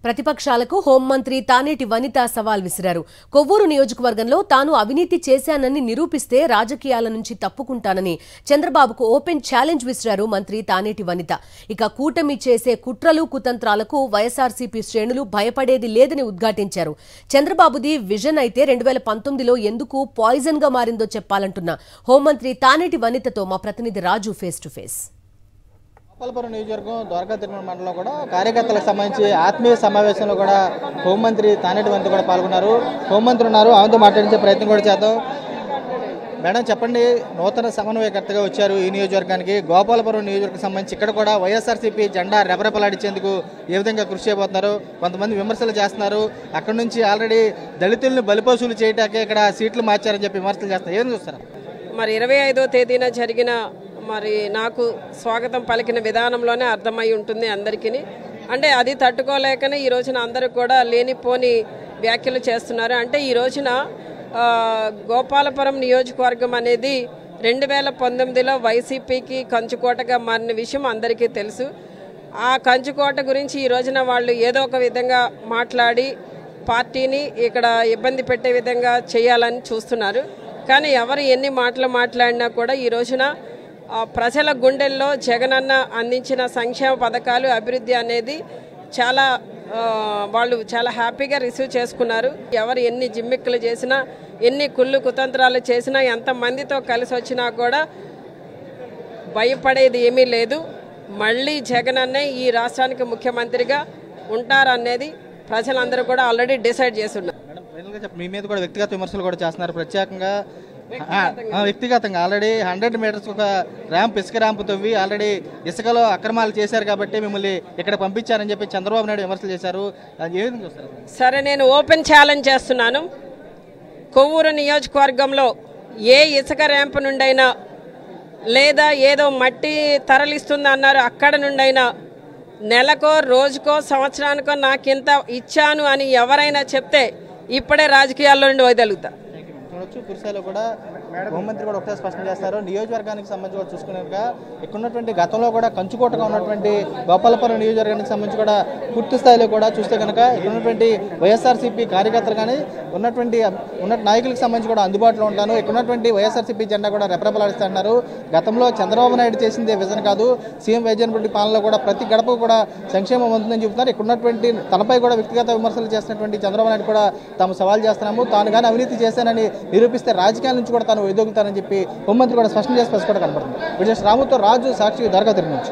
ప్రతిపక్షాలకు హోంమంత్రి తానేటి వనిత సవాల్ విసిరారు. కొవ్వూరు నియోజకవర్గంలో తాను అవినీతి చేశానని నిరూపిస్తే రాజకీయాల నుంచి తప్పుకుంటానని చంద్రబాబుకు ఓపెన్ ఛాలెంజ్ విసిరారు మంత్రి తానేటి వనిత. ఇక కూటమి చేసే కుట్రలు కుతంత్రాలకు వైఎస్ఆర్సీపీ శ్రేణులు భయపడేది లేదని ఉద్ఘాటించారు. చంద్రబాబుది విజన్ అయితే 2019లో ఎందుకు పాయిజన్ గా మారిందో చెప్పాలంటున్న హోంమంత్రి తానేటి వనితతో మా ప్రతినిధి రాజు ఫేస్ టు ఫేస్. గోపాలపురం నియోజకవర్గం ద్వారకా తిరుమల మండలంలో కూడా కార్యకర్తలకు సంబంధించి ఆత్మీయ సమావేశంలో కూడా హోంమంత్రి తానేటి వనిత కూడా పాల్గొన్నారు. హోంమంత్రి ఉన్నారు, ఆమెతో మాట్లాడించే ప్రయత్నం కూడా చేద్దాం. మేడం చెప్పండి, నూతన సమన్వయకర్తగా వచ్చారు ఈ నియోజకవర్గానికి. గోపాలపురం నియోజకవర్గం సంబంధించి ఇక్కడ కూడా వైఎస్ఆర్సీపీ జెండా రెపరెపలాడించేందుకు ఏ విధంగా కృషి చేయబోతున్నారు? కొంతమంది విమర్శలు చేస్తున్నారు, అక్కడ నుంచి ఆల్రెడీ దళితులను బలిపశువులు చేయటాకే ఇక్కడ సీట్లు మార్చారని చెప్పి విమర్శలు చేస్తున్నారు. ఏం చూస్తారు? మరి 25వ తేదీన జరిగిన నాకు స్వాగతం పలికిన విధానంలోనే అర్థమై ఉంటుంది అందరికీ. అంటే అది తట్టుకోలేకనే ఈ రోజున అందరూ కూడా లేనిపోని వ్యాఖ్యలు చేస్తున్నారు. అంటే ఈ రోజున గోపాలపురం నియోజకవర్గం అనేది 2019లో వైసీపీకి కంచుకోటగా మారిన విషయం అందరికీ తెలుసు. ఆ కంచుకోట గురించి ఈ రోజున వాళ్ళు ఏదో ఒక విధంగా మాట్లాడి పార్టీని ఇక్కడ ఇబ్బంది పెట్టే విధంగా చేయాలని చూస్తున్నారు. కానీ ఎవరు ఎన్ని మాటలు మాట్లాడినా కూడా ఈ రోజున ప్రజల గుండెల్లో జగనన్న అందించిన సంక్షేమ పథకాలు అభివృద్ధి అనేది వాళ్ళు చాలా హ్యాపీగా రిసీవ్ చేసుకున్నారు. ఎవరు ఎన్ని జిమ్మిక్కులు చేసినా, ఎన్ని కుళ్ళు కుతంత్రాలు చేసినా, ఎంతమందితో కలిసి వచ్చినా కూడా భయపడేది ఏమీ లేదు. మళ్ళీ జగనన్నే ఈ రాష్ట్రానికి ముఖ్యమంత్రిగా ఉంటారనేది ప్రజలందరూ కూడా ఆల్రెడీ డిసైడ్ చేస్తున్నారు. మీ మీద కూడా వ్యక్తిగత విమర్శలు కూడా చేస్తున్నారు. ప్రత్యేకంగా వ్యక్తిగతంగా ఆల్రెడీ 100 మీటర్స్ ఒక ర్యాంప్, ఇసుక ర్యాంప్ తవ్వి ఆల్రెడీ ఇసుకలో అక్రమాలు చేశారు కాబట్టి మిమ్మల్ని ఇక్కడ పంపించారని చెప్పి చంద్రబాబు నాయుడు విమర్శలు చేశారు. ఏం చూస్తారు? సరే, నేను ఓపెన్ ఛాలెంజ్ చేస్తున్నాను. కొవ్వూరు నియోజకవర్గంలో ఏ ఇసుక ర్యాంప్ నుండైనా, లేదా ఏదో మట్టి తరలిస్తుంది అన్నారు అక్కడ నుండైనా, నెలకో రోజుకో సంవత్సరానికో నాకింత ఇచ్చాను అని ఎవరైనా చెప్తే ఇప్పుడే రాజకీయాల్లో నుండి వదలుగుతా. కుర్సాలో కూడా హోంమంత్రి కూడా ఒకటే స్పష్టం చేస్తారు. నియోజకవర్గానికి సంబంధించి కూడా చూసుకున్నాక ఇక్కడ ఉన్నటువంటి గతంలో కూడా కంచుకోటగా ఉన్నటువంటి గోపాలపురం నియోజకవర్గానికి సంబంధించి కూడా పూర్తి స్థాయిలో కూడా చూస్తే కనుక ఇక్కడ ఉన్నటువంటి వైఎస్ఆర్సీపీ కార్యకర్తలు కానీ ఉన్న నాయకులకు సంబంధించి కూడా అందుబాటులో ఉంటాను. ఇక్కడ ఉన్నటువంటి వైఎస్ఆర్సీపీ జెండా కూడా రెపరెపలాడిస్తున్నారు. గతంలో చంద్రబాబు నాయుడు చేసిందే విజన్ కాదు, సీఎం వైజన్ రెడ్డి పాలనలో కూడా ప్రతి గడపకు కూడా సంక్షేమం ఉంటుందని చెబుతున్నారు. ఇక్కడ ఉన్నటువంటి తనపై కూడా వ్యక్తిగత విమర్శలు చేస్తున్నటువంటి చంద్రబాబు నాయుడు కూడా తాము సవాల్ చేస్తున్నాము, తాను కానీ అవినీతి చేశానని నిరూపిస్తే రాజకీయాల నుంచి కూడా తాను ఎదుగుతానని చెప్పి హోంమంత్రి కూడా స్పష్టం చేసి కూడా కనబడుతుంది. విజయ్ రాముతో రాజు, సాక్షి, ద్వారకా తిరుమల నుంచి.